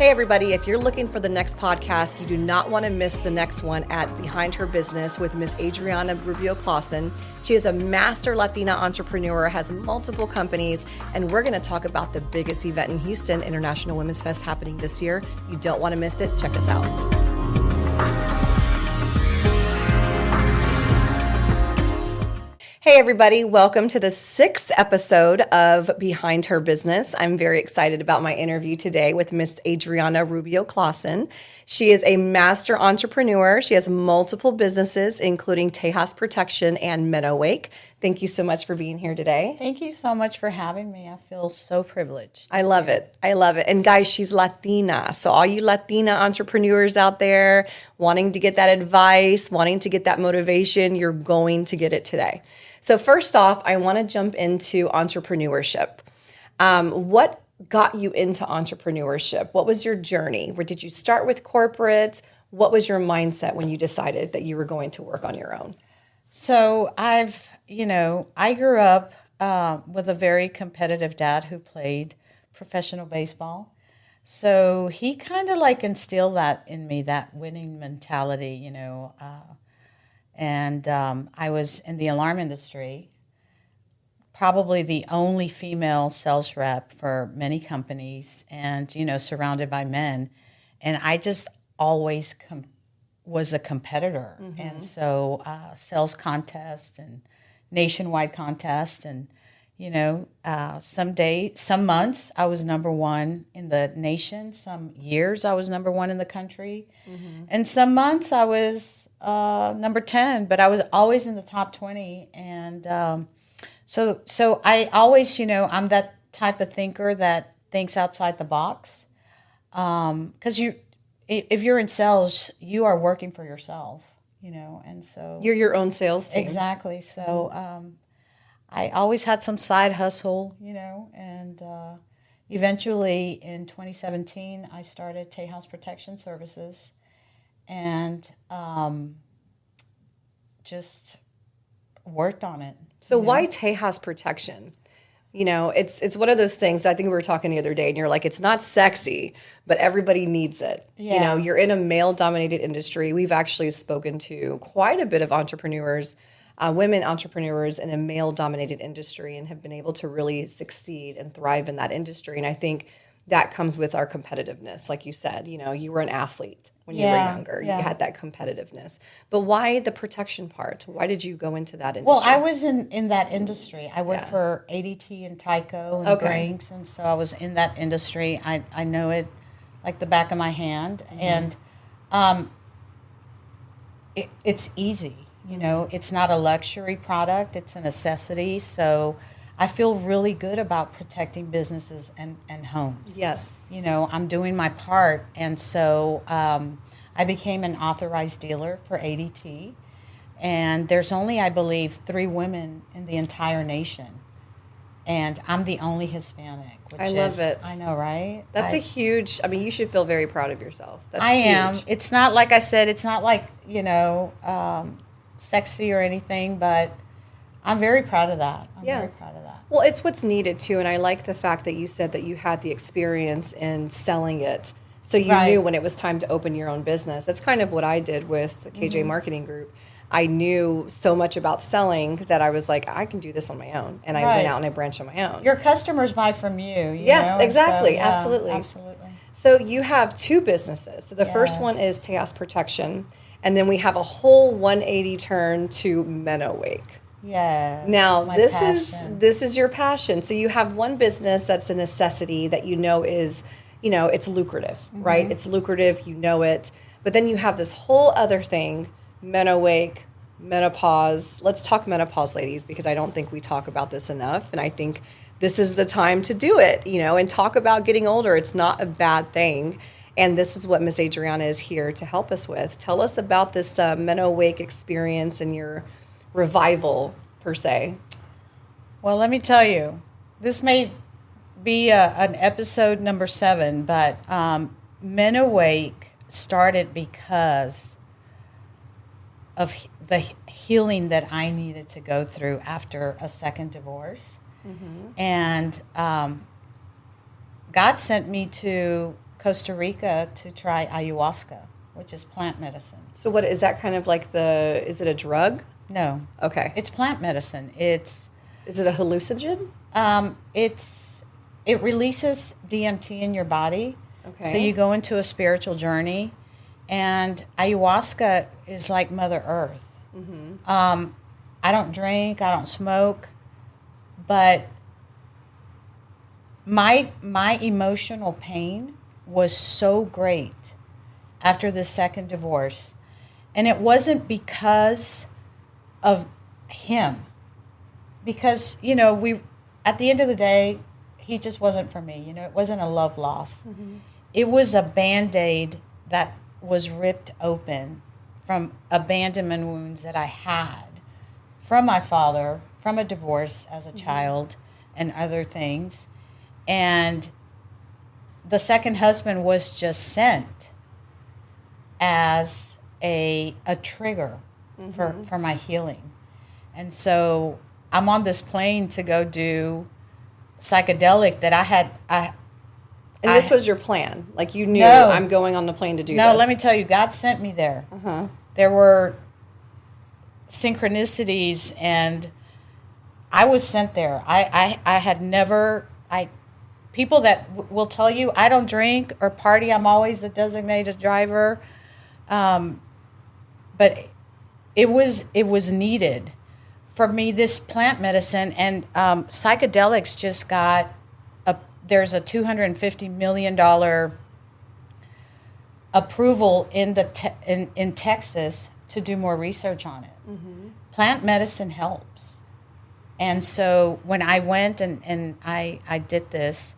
Hey everybody, if you're looking for the next podcast, you do not want to miss the next one at Behind Her Business with Miss Adriana Rubio Clausen. She is a master Latina entrepreneur, has multiple companies, and we're going to talk about the biggest event in Houston, International Women's Fest, happening this year. You don't want to miss it. Check us out. Hey everybody, welcome to the 6th episode of Behind Her Business. I'm very excited about my interview today with Miss Adriana Rubio Clausen. She is a master entrepreneur. She has multiple businesses, including Tejas Protection and Menowake. Thank you so much for being here today. Thank you so much for having me. I feel so privileged. I love it. I love it. And guys, she's Latina. So all you Latina entrepreneurs out there wanting to get that advice, wanting to get that motivation, you're going to get it today. So first off, I want to jump into entrepreneurship. What got you into entrepreneurship? What was your journey? Where did you start with corporate? What was your mindset when you decided that you were going to work on your own? So I grew up with a very competitive dad who played professional baseball. So he kind of like instilled that in me, that winning mentality, And I was in the alarm industry, probably the only female sales rep for many companies and, surrounded by men. And I just always was a competitor. Mm-hmm. And so sales contest and nationwide contest. And, some months I was number one in the nation. Some years I was number one in the country. Mm-hmm. And some months I was number 10, but I was always in the top 20. And so I always, I'm that type of thinker that thinks outside the box. Because if you're in sales, you are working for yourself, and so. You're your own sales team. Exactly. So I always had some side hustle, and eventually in 2017, I started Tejas Protection Services. And just worked on it. So why Tejas Protection? It's one of those things. I think we were talking the other day, and you're like, it's not sexy, but everybody needs it. Yeah. You're in a male-dominated industry. We've actually spoken to quite a bit of entrepreneurs, women entrepreneurs in a male-dominated industry, and have been able to really succeed and thrive in that industry. And I think that comes with our competitiveness. Like you said, you were an athlete when you were younger. Yeah. You had that competitiveness. But why the protection part? Why did you go into that industry? Well, I was in that industry. I worked for ADT and Tyco and Brinks, and so I was in that industry. I know it like the back of my hand. Mm-hmm. And it's easy. It's not a luxury product. It's a necessity. So I feel really good about protecting businesses and homes. Yes. I'm doing my part. And so I became an authorized dealer for ADT. And there's only, I believe, 3 women in the entire nation. And I'm the only Hispanic. I love it. I know, right? That's a huge, you should feel very proud of yourself. That's I huge. am. It's not, like I said, it's not like, sexy or anything, but I'm very proud of that. I'm very proud of that. Well, it's what's needed too, and I like the fact that you said that you had the experience in selling it, so you knew when it was time to open your own business. That's kind of what I did with the KJ Marketing Group. I knew so much about selling that I was like, I can do this on my own, and I went out and I branched on my own. Your customers buy from you. Yes, exactly, so, absolutely. Absolutely. So you have 2 businesses. So the first one is Tejas Protection, and then we have a whole 180 turn to Menowake. Yes. Now this is your passion. So you have one business that's a necessity that is, it's lucrative, right? It's lucrative, it. But then you have this whole other thing, Menowake, menopause. Let's talk menopause, ladies, because I don't think we talk about this enough. And I think this is the time to do it, and talk about getting older. It's not a bad thing. And this is what Miss Adriana is here to help us with. Tell us about this Menowake experience and your revival, per se. Well, let me tell you, this may be an episode number 7, but Menowake started because of the healing that I needed to go through after a second divorce. Mm-hmm. And God sent me to Costa Rica to try ayahuasca, which is plant medicine. So what is that kind of like is it a drug? No. Okay. It's plant medicine. Is it a hallucinogen? It releases DMT in your body. Okay. So you go into a spiritual journey, and ayahuasca is like Mother Earth. Mm-hmm. I don't drink, I don't smoke, but my emotional pain was so great after the second divorce. And it wasn't because of him. Because, we at the end of the day, he just wasn't for me. It wasn't a love loss. Mm-hmm. It was a Band-Aid that was ripped open from abandonment wounds that I had from my father, from a divorce as a child, and other things. And the second husband was just sent as a trigger for my healing. And so I'm on this plane to go do psychedelic that And this was your plan? Like you knew, No. I'm going on the plane to do this? No, let me tell you, God sent me there. Uh-huh. There were synchronicities, and I was sent there. I had never, people that will tell you, I don't drink or party, I'm always the designated driver. But it was needed for me, this plant medicine, and psychedelics just got there's a $250 million approval in in Texas to do more research on it. Mm-hmm. Plant medicine helps. And so when I went and I did this,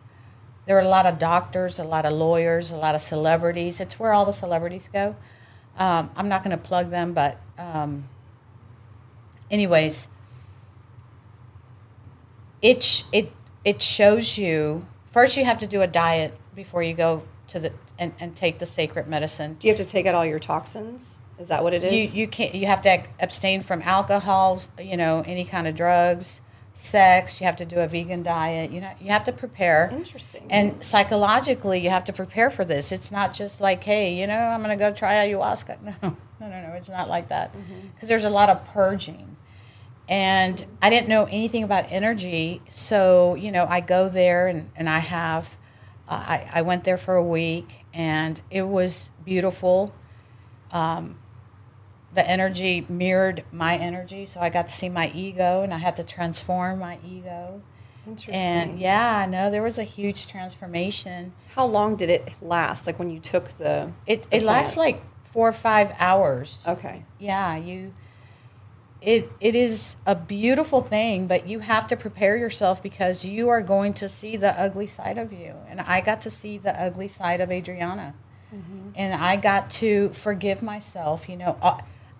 there were a lot of doctors, a lot of lawyers, a lot of celebrities. It's where all the celebrities go. I'm not going to plug them, but anyways, it shows you. First, you have to do a diet before you go to and take the sacred medicine. Do you have to take out all your toxins? Is that what it is? You can't. You have to abstain from alcohol. Any kind of drugs, sex. You have to do a vegan diet. You have to prepare. Interesting. And psychologically, you have to prepare for this. It's not just like, hey, I'm going to go try ayahuasca. No. It's not like that. Because there's a lot of purging. And I didn't know anything about energy, so I go there and I have. I went there for a week, and it was beautiful. The energy mirrored my energy, so I got to see my ego, and I had to transform my ego. Interesting. And yeah, no, there was a huge transformation. How long did it last? Like when you took the It lasts like 4 or 5 hours. Okay. Yeah, It is a beautiful thing, but you have to prepare yourself because you are going to see the ugly side of you. And I got to see the ugly side of Adriana. Mm-hmm. And I got to forgive myself.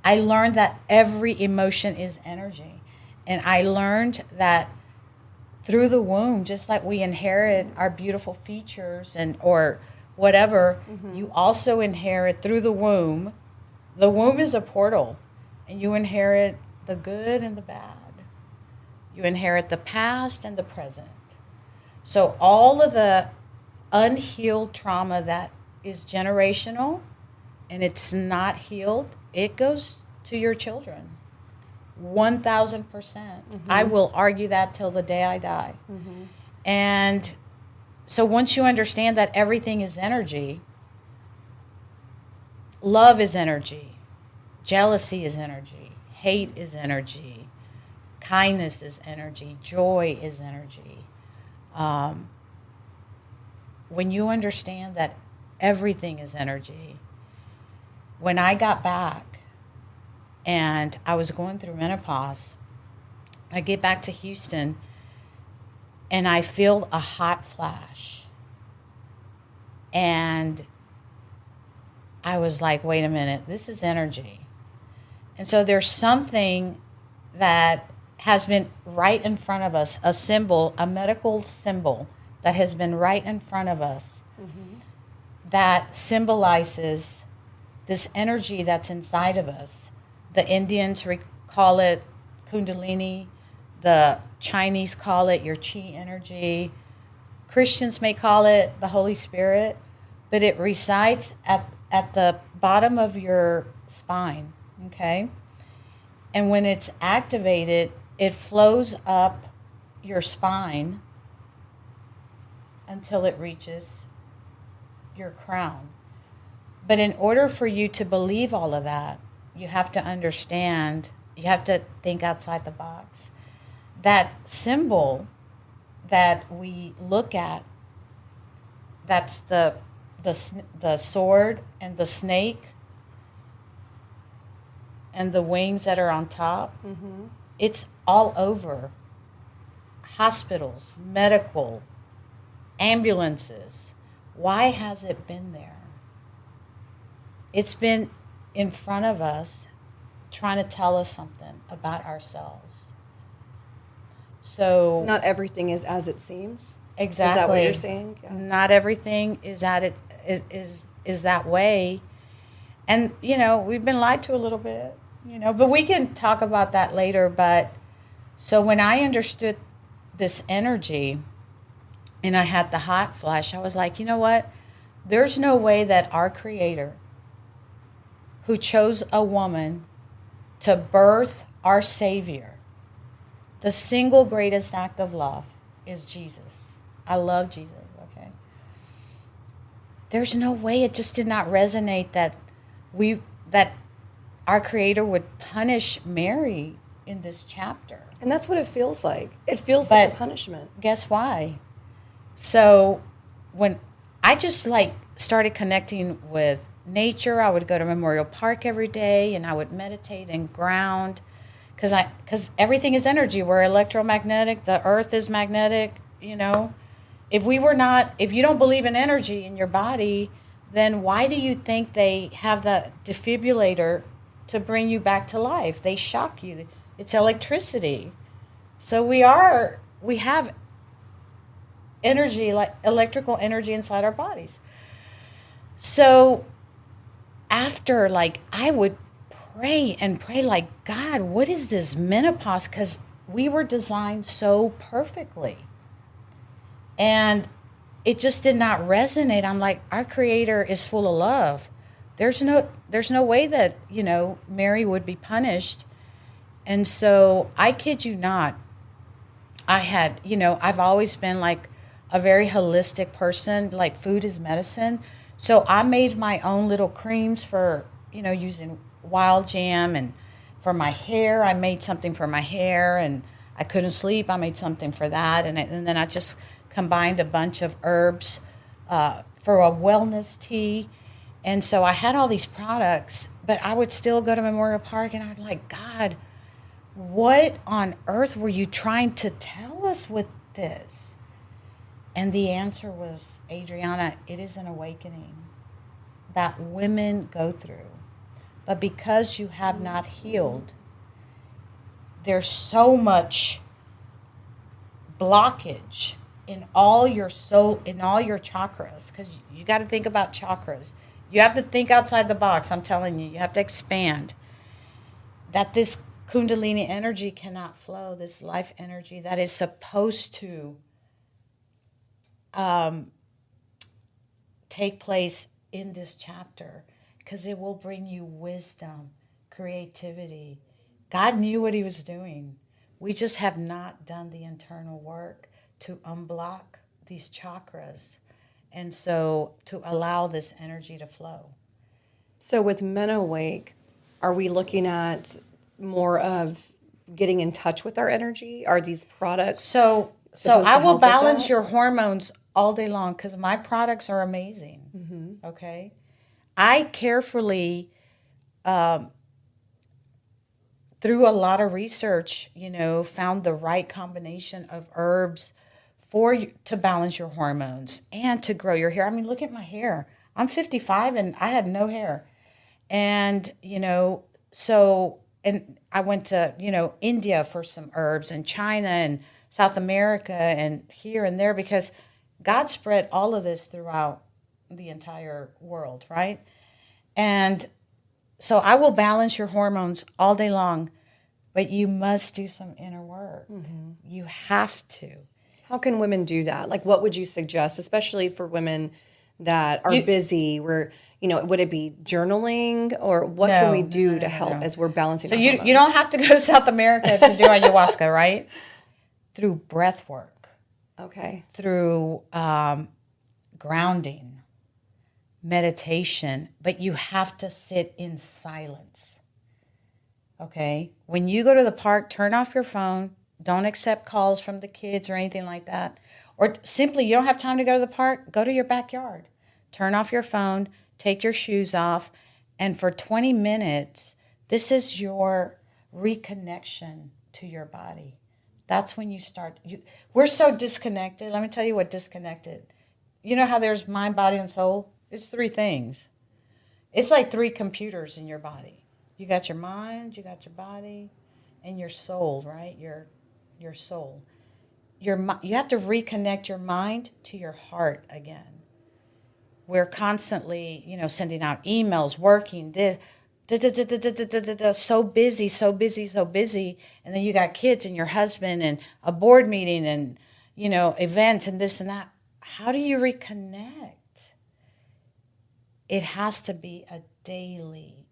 I learned that every emotion is energy. And I learned that through the womb, just like we inherit our beautiful features or whatever, you also inherit through the womb. The womb is a portal, and you inherit the good and the bad. You inherit the past and the present. So all of the unhealed trauma that is generational and it's not healed, it goes to your children. 1,000%. I will argue that till the day I die. And so once you understand that everything is energy, love is energy, jealousy is energy, hate is energy. Kindness is energy. Joy is energy. When you understand that everything is energy, when I got back and I was going through menopause, I get back to Houston and I feel a hot flash. And I was like, wait a minute, this is energy. And so there's something that has been right in front of us, a symbol, a medical symbol that has been right in front of us that symbolizes this energy that's inside of us. The Indians call it Kundalini. The Chinese call it your chi energy. Christians may call it the Holy Spirit. but it resides at the bottom of your spine, okay? And when it's activated, it flows up your spine until it reaches your crown. But in order for you to believe all of that, you have to understand, you have to think outside the box. That symbol that we look at, that's the sword and the snake and the wings that are on top. It's all over hospitals, medical, ambulances. Why has it been there? It's been in front of us trying to tell us something about ourselves. So Not everything is as it seems. exactly. Is that what you're saying? Yeah. Not everything is that way. And we've been lied to a little bit, but we can talk about that later. But so when I understood this energy and I had the hot flash, I was like, you know what? There's no way that our Creator, who chose a woman to birth our Savior, the single greatest act of love is Jesus. I love Jesus, okay? There's no way, it just did not resonate that our Creator would punish Mary in this chapter. And that's what it feels like. It feels like a punishment. Guess why? So when I just started connecting with nature, I would go to Memorial Park every day and I would meditate and ground because everything is energy. We're electromagnetic. The earth is magnetic, If you don't believe in energy in your body, then why do you think they have the defibrillator to bring you back to life? They shock you. It's electricity. So we have energy, like electrical energy inside our bodies. So after, I would pray like, God, what is this menopause? Because we were designed so perfectly. And it just did not resonate. I'm like, our Creator is full of love. There's no way that, Mary would be punished. And so I kid you not, I had, I've always been a very holistic person, food is medicine. So I made my own little creams for, using wild jam, and for my hair, I made something for my hair, and I couldn't sleep, I made something for that. And then I just combined a bunch of herbs for a wellness tea. And so I had all these products, but I would still go to Memorial Park and I'd be like, God, what on earth were you trying to tell us with this? And the answer was, Adriana, it is an awakening that women go through. But because you have not healed, there's so much blockage in all your soul, in all your chakras, because you got to think about chakras. You have to think outside the box. I'm telling you, you have to expand. That this Kundalini energy cannot flow, this life energy that is supposed to take place in this chapter, because it will bring you wisdom, creativity. God knew what he was doing. We just have not done the internal work to unblock these chakras, and so to allow this energy to flow. So with Men Awake, are we looking at more of getting in touch with our energy? Are these products So I will balance your hormones all day long because my products are amazing. Mm-hmm. Okay. I carefully, through a lot of research, found the right combination of herbs to balance your hormones and to grow your hair. I mean, look at my hair. I'm 55 and I had no hair. And, and I went to, India for some herbs, and China and South America and here and there, because God spread all of this throughout the entire world, right? And so I will balance your hormones all day long, but you must do some inner work. Mm-hmm. You have to. How can women do that? What would you suggest, especially for women that are busy? We're, would it be journaling, or what can we do to help as we're balancing? So you don't have to go to South America to do ayahuasca, right? Through breath work. Okay. Through grounding, meditation, but you have to sit in silence. Okay? When you go to the park, turn off your phone. Don't accept calls from the kids or anything like that. Or simply, you don't have time to go to the park, go to your backyard. Turn off your phone, take your shoes off, and for 20 minutes, this is your reconnection to your body. That's when you start. We're so disconnected. Let me tell you what disconnected. You know how there's mind, body, and soul? It's 3 things. It's like 3 computers in your body. You got your mind, you got your body, and your soul, right? Your soul. You have to reconnect your mind to your heart again. We're constantly, sending out emails, working, this, so busy, so busy, so busy. And then you got kids and your husband and a board meeting and, events and this and that. How do you reconnect? It has to be a daily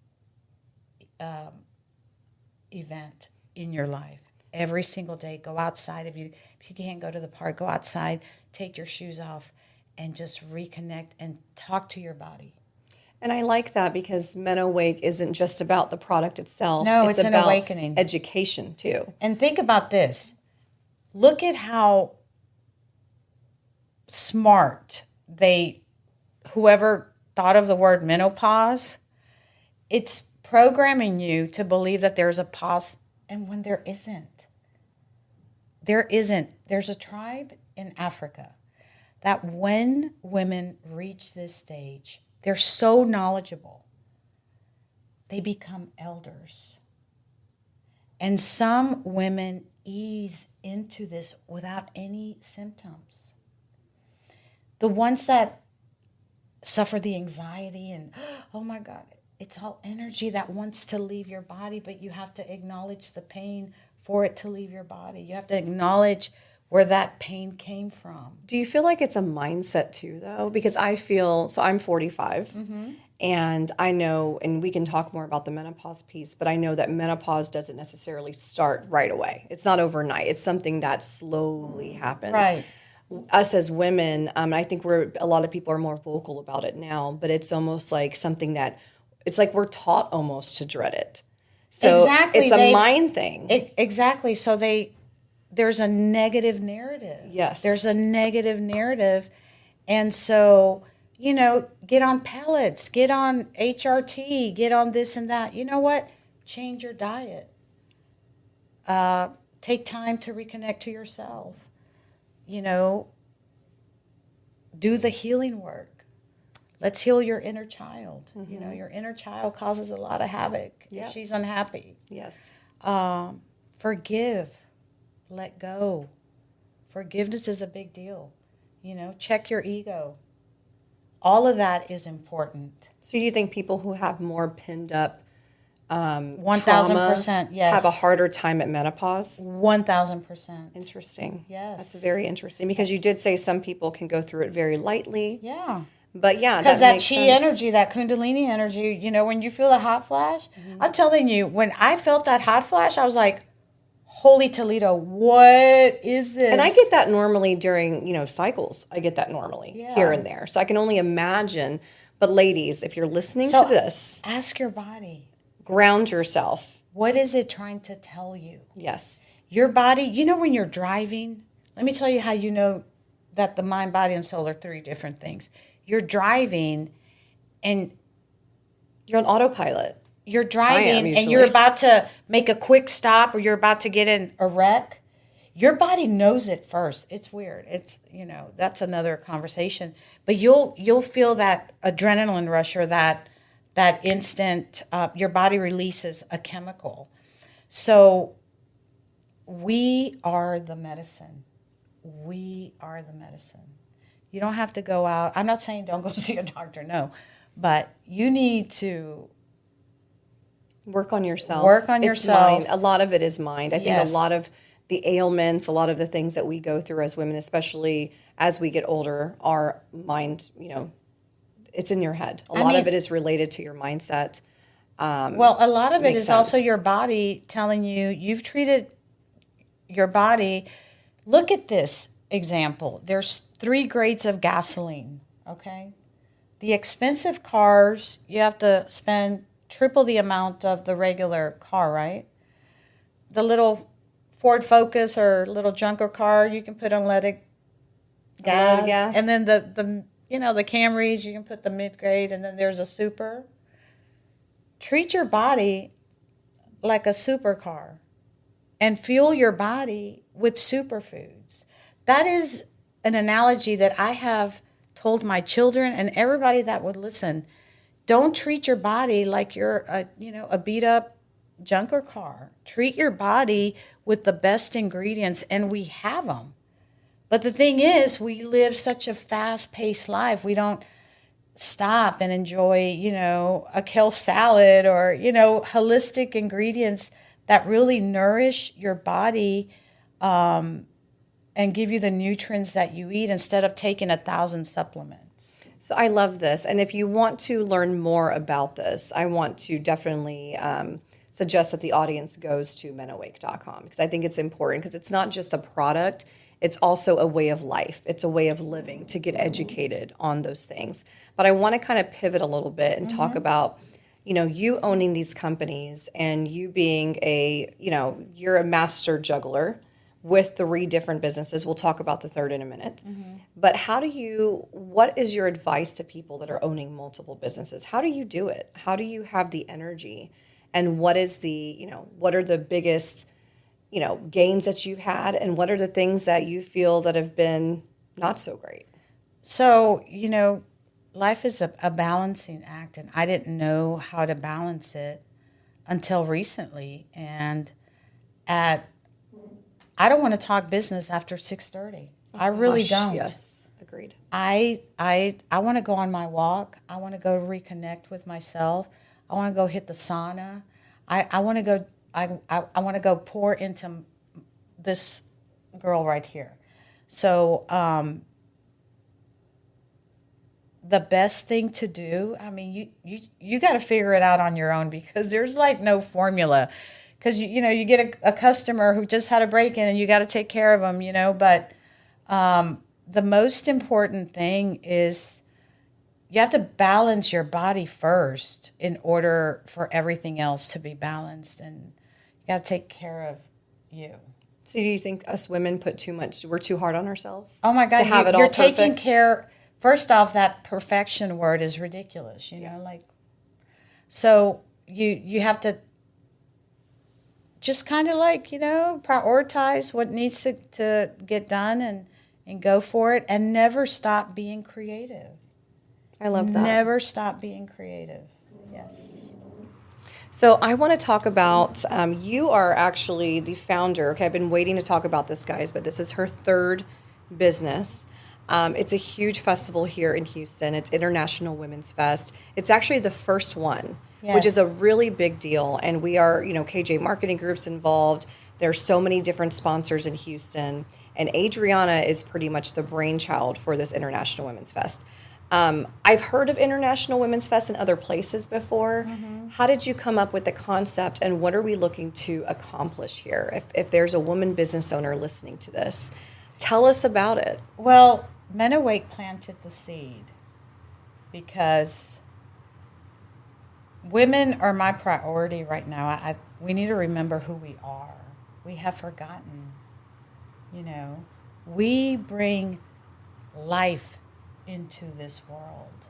event in your life. Every single day, go outside. If you can't go to the park, go outside, take your shoes off, and just reconnect and talk to your body. And I like that because MenoWake isn't just about the product itself. No, it's an about awakening. Education, too. And think about this. Look at how smart whoever thought of the word menopause, it's programming you to believe that there's a pause, and when there isn't. There isn't. There's a tribe in Africa that when women reach this stage, they're so knowledgeable, they become elders. And some women ease into this without any symptoms. The ones that suffer the anxiety and, oh my God, it's all energy that wants to leave your body, but you have to acknowledge the pain for it to leave your body. You have to acknowledge where that pain came from. Do you feel like it's a mindset too, though? Because I feel, so I'm 45, and I know, and we can talk more about the menopause piece, but I know that menopause doesn't necessarily start right away. It's not overnight. It's something that slowly happens. Right. Us as women, I think a lot of people are more vocal about it now, but it's almost like something that, it's like we're taught almost to dread it. So exactly. It's a mind thing. Exactly. So there's a negative narrative. Yes. There's a negative narrative. And so, get on pellets, get on HRT, get on this and that. You know what? Change your diet. Take time to reconnect to yourself. Do the healing work. Let's heal your inner child. Your inner child causes a lot of havoc if she's unhappy. Yes. Forgive. Let go. Forgiveness is a big deal. Check your ego. All of that is important. So do you think people who have more pinned up 1,000%, yes, have a harder time at menopause? 1,000%. Interesting. Yes. That's very interesting because you did say some people can go through it very lightly. Yeah. But yeah, because that makes chi sense. energy, that kundalini energy, when you feel the hot flash, I'm telling you, when I felt that hot flash, I was like, holy Toledo, what is this? And I get that normally during, cycles. I get that normally here and there. So I can only imagine. But ladies, if you're listening to this, ask your body. Ground yourself. What is it trying to tell you? Yes. Your body, when you're driving, let me tell you how you know that the mind, body, and soul are 3 different things. You're driving and you're on autopilot. You're driving and you're about to make a quick stop or you're about to get in a wreck. Your body knows it first. It's weird. It's, that's another conversation. But you'll feel that adrenaline rush or that instant, your body releases a chemical. So we are the medicine. We are the medicine. You don't have to go out. I'm not saying don't go see a doctor, no. But you need to work on yourself. Work on yourself. Mind. A lot of it is mind. I think a lot of the ailments, a lot of the things that we go through as women, especially as we get older, are mind, it's in your head. A lot of it is related to your mindset. Well, a lot of it is also sense. your body telling you you've treated your body. Look at this example. There's 3 grades of gasoline, okay? The expensive cars, you have to spend triple the amount of the regular car, right? The little Ford Focus or little junker car, you can put unleaded gas. And then the the Camrys, you can put the mid-grade, and then there's a super. Treat your body like a supercar and fuel your body with superfoods. That is an analogy that I have told my children and everybody that would listen. Don't treat your body like you're a beat up junker car. Treat your body with the best ingredients, and we have them. But the thing is, we live such a fast-paced life. We don't stop and enjoy, a kale salad or, holistic ingredients that really nourish your body and give you the nutrients that you eat instead of taking 1,000 supplements. So I love this. And if you want to learn more about this, I want to definitely suggest that the audience goes to menawake.com, because I think it's important, because it's not just a product. It's also a way of life. It's a way of living, to get educated on those things. But I want to kind of pivot a little bit and talk about, you owning these companies and you being you're a master juggler with 3 different businesses. We'll talk about the third in a minute. But what is your advice to people that are owning multiple businesses? How do you do it? How do you have the energy? And what is what are the biggest gains that you've had, and what are the things that you feel that have been not so great? So, life is a balancing act, and I didn't know how to balance it until recently. And I don't want to talk business after 6:30. I really don't. Yes, agreed. I want to go on my walk. I want to go reconnect with myself. I want to go hit the sauna. I want to go. I want to go pour into this girl right here. So the best thing to do, I mean, you got to figure it out on your own, because there's like no formula. Because you get a customer who just had a break-in and you got to take care of them, But the most important thing is you have to balance your body first in order for everything else to be balanced, and you got to take care of you. So do you think us women we're too hard on ourselves? Oh my God, to have it all you're taking perfect? care. First off, that perfection word is ridiculous, so you have to just kind of prioritize what needs to get done and go for it, and never stop being creative. I love that. Never stop being creative. Yes. So I want to talk about, you are actually the founder. Okay, I've been waiting to talk about this, guys, but this is her 3rd business. It's a huge festival here in Houston. It's International Women's Fest. It's actually the first one, which is a really big deal. And we are, KJ Marketing Group's involved. There's so many different sponsors in Houston. And Adriana is pretty much the brainchild for this International Women's Fest. I've heard of International Women's Fest in other places before. How did you come up with the concept, and what are we looking to accomplish here? If there's a woman business owner listening to this, tell us about it. Well, Men Awake planted the seed because women are my priority right now. We need to remember who we are. We have forgotten, We bring life into this world.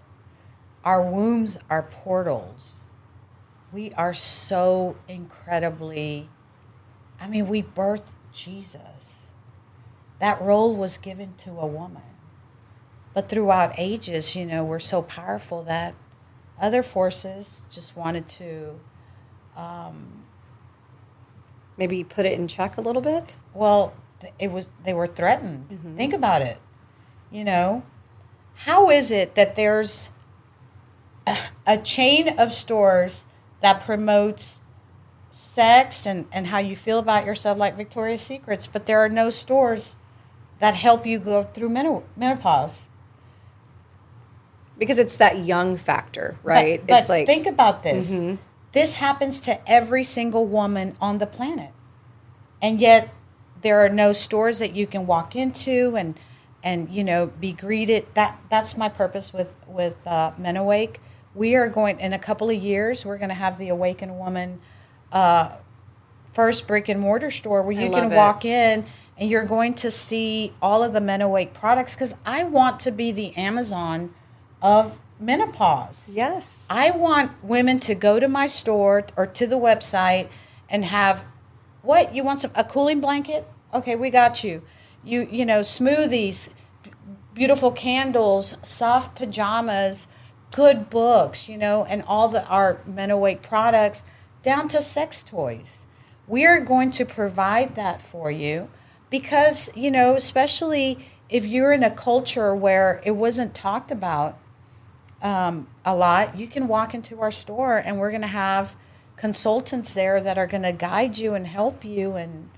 Our wombs are portals. We are so incredibly, we birthed Jesus. That role was given to a woman. But throughout ages, we're so powerful that other forces just wanted to maybe put it in check a little bit. Well, they were threatened. Think about it. How is it that there's a chain of stores that promotes sex and how you feel about yourself, like Victoria's Secrets, but there are no stores that help you go through menopause? Because it's that young factor, right? But it's like, think about this. This happens to every single woman on the planet. And yet there are no stores that you can walk into and be greeted. That's my purpose with Men Awake. We are going, in a couple of years, we're going to have the Awaken Woman first brick and mortar store where you can walk in and you're going to see all of the Men Awake products, because I want to be the Amazon of menopause. yes. I want women to go to my store or to the website and have, what, you want a cooling blanket? Okay, we got you. You know, smoothies, beautiful candles, soft pajamas, good books, and all our Men Awake products, down to sex toys. We are going to provide that for you because, especially if you're in a culture where it wasn't talked about a lot, you can walk into our store and we're going to have consultants there that are going to guide you and help you. And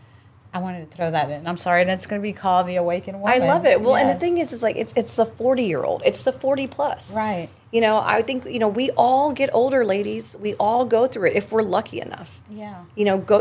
I wanted to throw that in. I'm sorry. And it's going to be called the Awakened Woman. I love it. Well, and the Yes. thing is like, it's the 40-year-old. It's the 40 plus. Right. I think, we all get older, ladies. We all go through it if we're lucky enough. Yeah.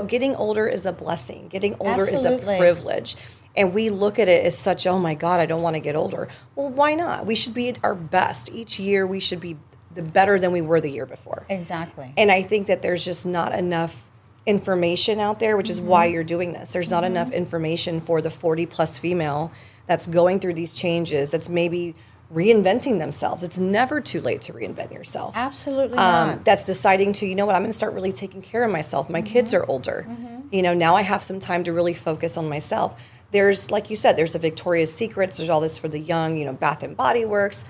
Getting older is a blessing. Getting older Absolutely. is a privilege. And we look at it as such, oh my God, I don't want to get older. Well, why not? We should be at our best. Each year we should be better than we were the year before. Exactly. And I think that there's just not enough information out there, which is why you're doing this. There's not enough information for the 40 plus female that's going through these changes, that's maybe reinventing themselves. It's never too late to reinvent yourself. Absolutely not. That's deciding to, I'm going to start really taking care of myself. My kids are older. Now I have some time to really focus on myself. There's, like you said, there's a Victoria's Secrets. There's all this for the young, Bath and Body Works,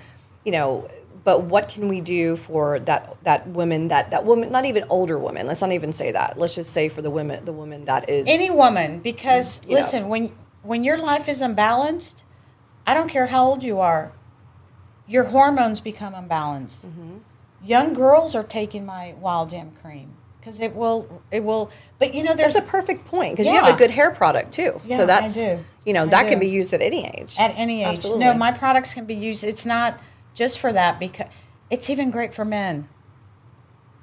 but what can we do for that woman, that woman, not even older woman. Let's not even say that. Let's just say for the woman that is any woman, because listen, when your life is unbalanced, I don't care how old you are, your hormones become unbalanced. Young girls are taking my Wild Jam cream because it will. But there's that's a perfect point because you have a good hair product too. Yeah, so that's I do. That can be used at any age. At any age. Absolutely. No, my products can be used. It's not just for that, because it's even great for men.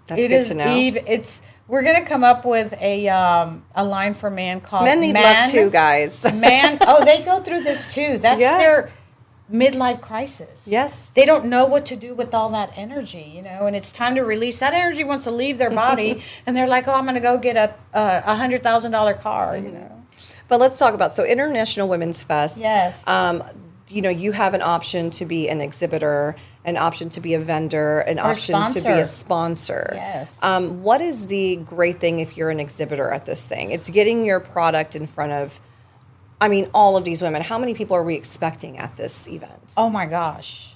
That's good to know. We're gonna come up with a line for men called Men need love too, guys. Man, they go through this too. That's their midlife crisis. Yes. They don't know what to do with all that energy, and it's time to release. That energy wants to leave their body, and they're like, oh, I'm going to go get a $100,000 car, But let's talk about, International Women's Fest. Yes. You have an option to be an exhibitor, an option to be a vendor, an option to be a sponsor. Yes. What is the great thing if you're an exhibitor at this thing? It's getting your product in front of, all of these women. How many people are we expecting at this event? Oh my gosh.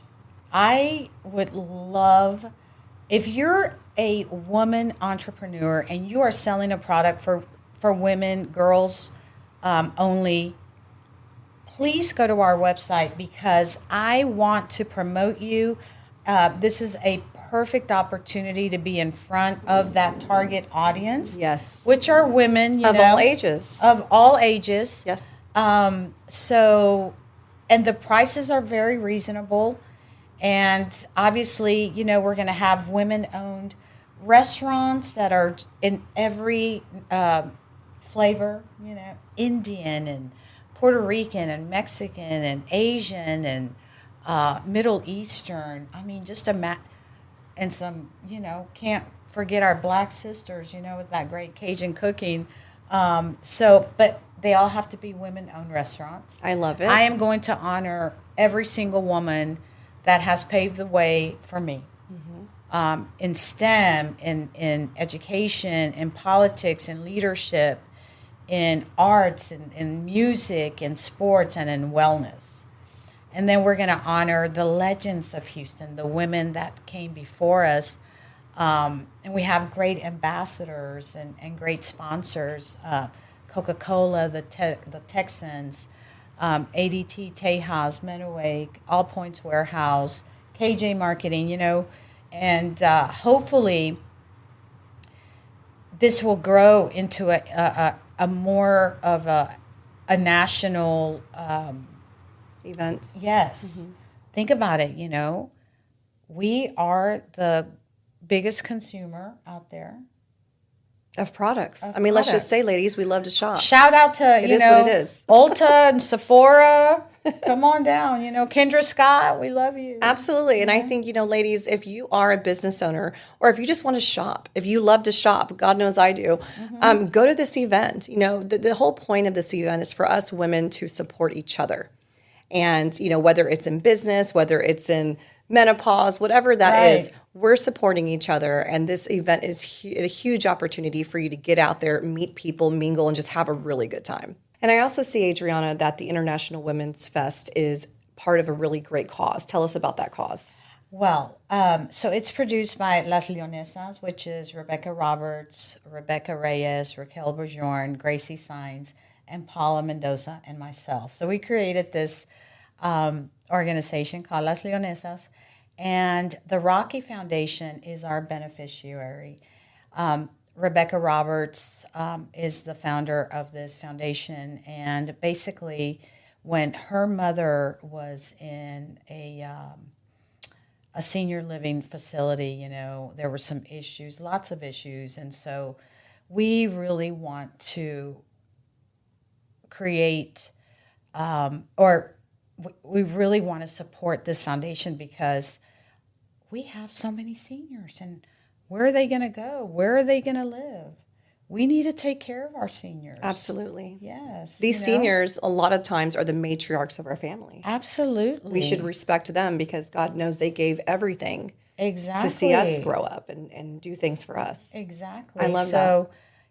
I would love, if you're a woman entrepreneur and you are selling a product for women, girls only, please go to our website because I want to promote you. This is a perfect opportunity to be in front of that target audience. Yes. Which are women, of all ages. Of all ages. Yes. And the prices are very reasonable. And obviously, we're going to have women-owned restaurants that are in every flavor, Indian and Puerto Rican and Mexican and Asian and Middle Eastern. And some, can't forget our Black sisters, with that great Cajun cooking. But they all have to be women-owned restaurants. I love it. I am going to honor every single woman that has paved the way for me. In STEM, in education, in politics, in leadership, in arts, in music, in sports, and in wellness. And then we're going to honor the legends of Houston, the women that came before us. And we have great ambassadors and great sponsors. Coca-Cola, the Texans, ADT, Tejas, Men Awake, All Points Warehouse, KJ Marketing, and hopefully this will grow into a more of a national event. Yes. Think about it, we are the biggest consumer out there of products. of I mean, let's just say, products. ladies, we love to shop. Shout out to, It is what it is. Ulta and Sephora. Come on down. Kendra Scott, we love you. Absolutely. And I think, ladies, if you are a business owner or if you just want to shop, if you love to shop, God knows I do, go to this event. The whole point of this event is for us women to support each other. And, whether it's in business, whether it's in menopause, whatever that is, we're supporting each other. And this event is a huge opportunity for you to get out there, meet people, mingle, and just have a really good time. And I also see, Adriana, that the International Women's Fest is part of a really great cause. Tell us about that cause. Well, so it's produced by Las Leonesas, which is Rebecca Roberts, Rebecca Reyes, Raquel Bourgeois, Gracie Sines, and Paula Mendoza, and myself. So we created this organization called Las Leonesas, and the Rocky Foundation is our beneficiary. Rebecca Roberts is the founder of this foundation, and basically, when her mother was in a senior living facility, there were some issues, lots of issues, and so we really want to create, we really want to support this foundation because we have so many seniors, and where are they going to go? Where are they going to live? We need to take care of our seniors. Absolutely. Yes. These seniors, a lot of times, are the matriarchs of our family. Absolutely. We should respect them because God knows they gave everything to see us grow up and do things for us. Exactly. I love that. So,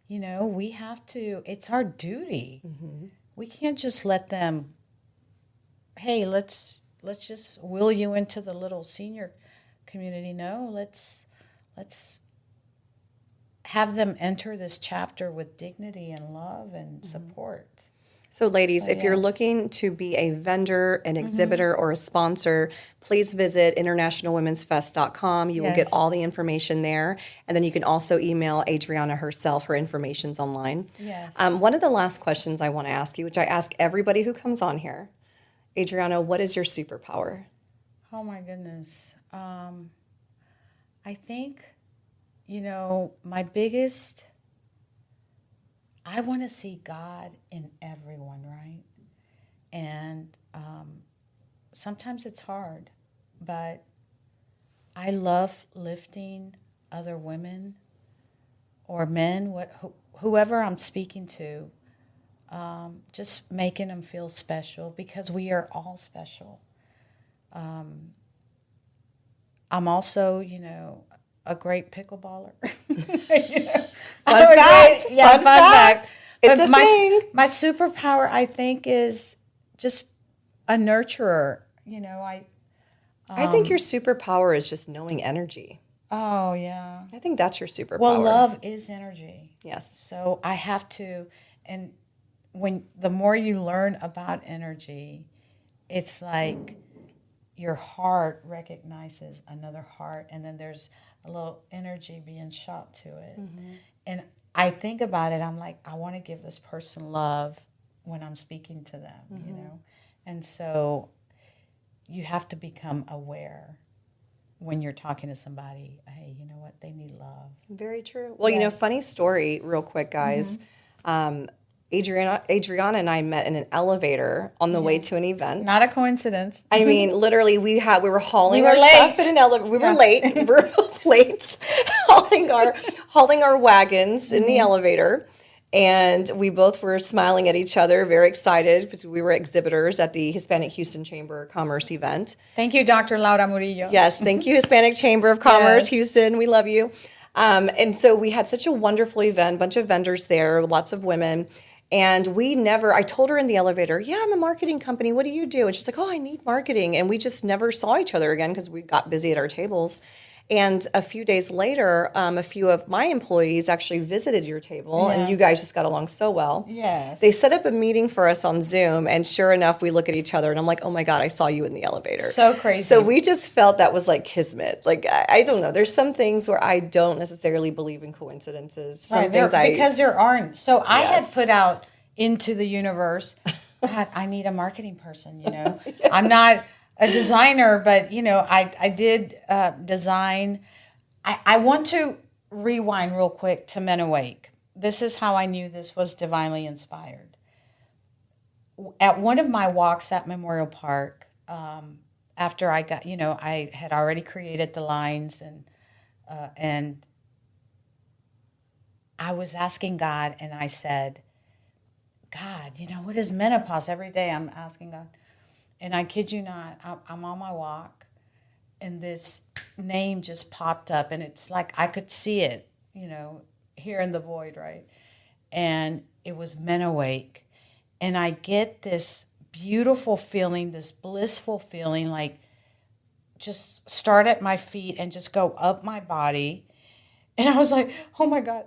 we have to, it's our duty. We can't just let them, hey, let's just will you into the little senior community. No, let's have them enter this chapter with dignity and love and support. So ladies, if you're looking to be a vendor, an exhibitor, or a sponsor, please visit internationalwomensfest.com. You will get all the information there. And then you can also email Adriana herself. Her information's online. Yes. One of the last questions I want to ask you, which I ask everybody who comes on here, Adriana, what is your superpower? Oh, my goodness. I think, my biggest, I want to see God in everyone, right? And sometimes it's hard, but I love lifting other women or men, whoever I'm speaking to, just making them feel special because we are all special. I'm also, a great pickleballer. Fun fact. It's a thing. My superpower, I think, is just a nurturer. I think your superpower is just knowing energy. Oh, yeah. I think that's your superpower. Well, love is energy. Yes. So I have to, and the more you learn about energy, it's like your heart recognizes another heart, and then there's a little energy being shot to it. And I think about it, I'm like, I want to give this person love when I'm speaking to them, And so you have to become aware when you're talking to somebody, hey, you know what, they need love. Very true. Well, funny story real quick, guys. Adriana and I met in an elevator on the way to an event. Not a coincidence. I mean, literally, we were hauling our stuff in an elevator. We were late. We were both late, hauling our wagons in the elevator, and we both were smiling at each other, very excited because we were exhibitors at the Hispanic Houston Chamber of Commerce event. Thank you, Dr. Laura Murillo. Yes, thank you, Hispanic Chamber of Commerce, Houston. We love you. And so we had such a wonderful event, bunch of vendors there, lots of women. And I told her in the elevator, yeah, I'm a marketing company. What do you do? And she's like, oh, I need marketing. And we just never saw each other again because we got busy at our tables. And a few days later, a few of my employees actually visited your table, and you guys just got along so well. Yes. They set up a meeting for us on Zoom, and sure enough, we look at each other, and I'm like, oh my God, I saw you in the elevator. So crazy. So we just felt that was like kismet. Like, I don't know. There's some things where I don't necessarily believe in coincidences. Some things because there aren't. So I had put out into the universe, God, I need a marketing person, I'm not... a designer, but I did design. I want to rewind real quick to Men Awake. This is how I knew this was divinely inspired. At one of my walks at Memorial Park, after I got, I had already created the lines and I was asking God, and I said, God, what is menopause? Every day I'm asking God. And I kid you not, I'm on my walk, and this name just popped up, and it's like I could see it, here in the void, right? And it was Men Awake. And I get this beautiful feeling, this blissful feeling, like just start at my feet and just go up my body. And I was like, oh my God,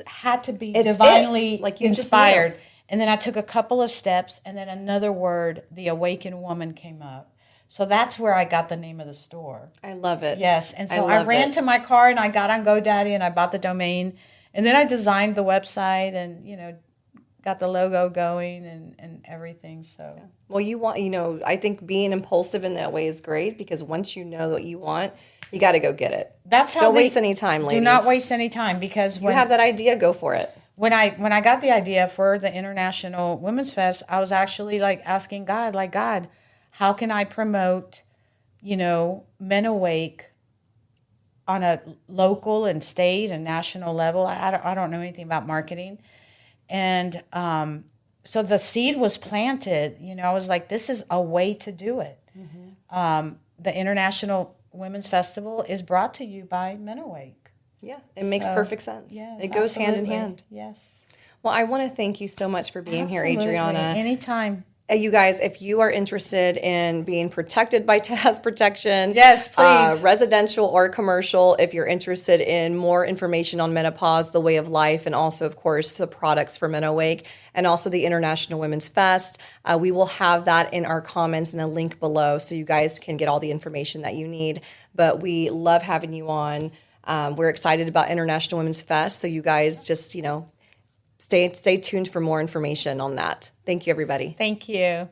had to be divinely like inspired. And then I took a couple of steps, and then another word, the awakened woman, came up. So that's where I got the name of the store. I love it. Yes. And so I ran to my car, and I got on GoDaddy, and I bought the domain. And then I designed the website and, got the logo going and everything. So, yeah. Well, I think being impulsive in that way is great, because once you know what you want, you got to go get it. That's how. Don't waste any time, ladies. Do not waste any time, because when you have that idea, go for it. When I got the idea for the International Women's Fest, I was actually like asking God, God, how can I promote, Men Awake on a local and state and national level? I don't know anything about marketing. And so the seed was planted. I was like, this is a way to do it. Mm-hmm. The International Women's Festival is brought to you by Men Awake. Yeah, it makes perfect sense. Yes, it goes hand in hand. Yes. Well, I want to thank you so much for being here, Adriana. Anytime. You guys, if you are interested in being protected by TAS protection, yes, please, residential or commercial, if you're interested in more information on menopause, the way of life, and also, of course, the products for Men Awake, and also the International Women's Fest, we will have that in our comments and a link below, so you guys can get all the information that you need. But we love having you on. We're excited about International Women's Fest, so you guys just, stay tuned for more information on that. Thank you, everybody. Thank you.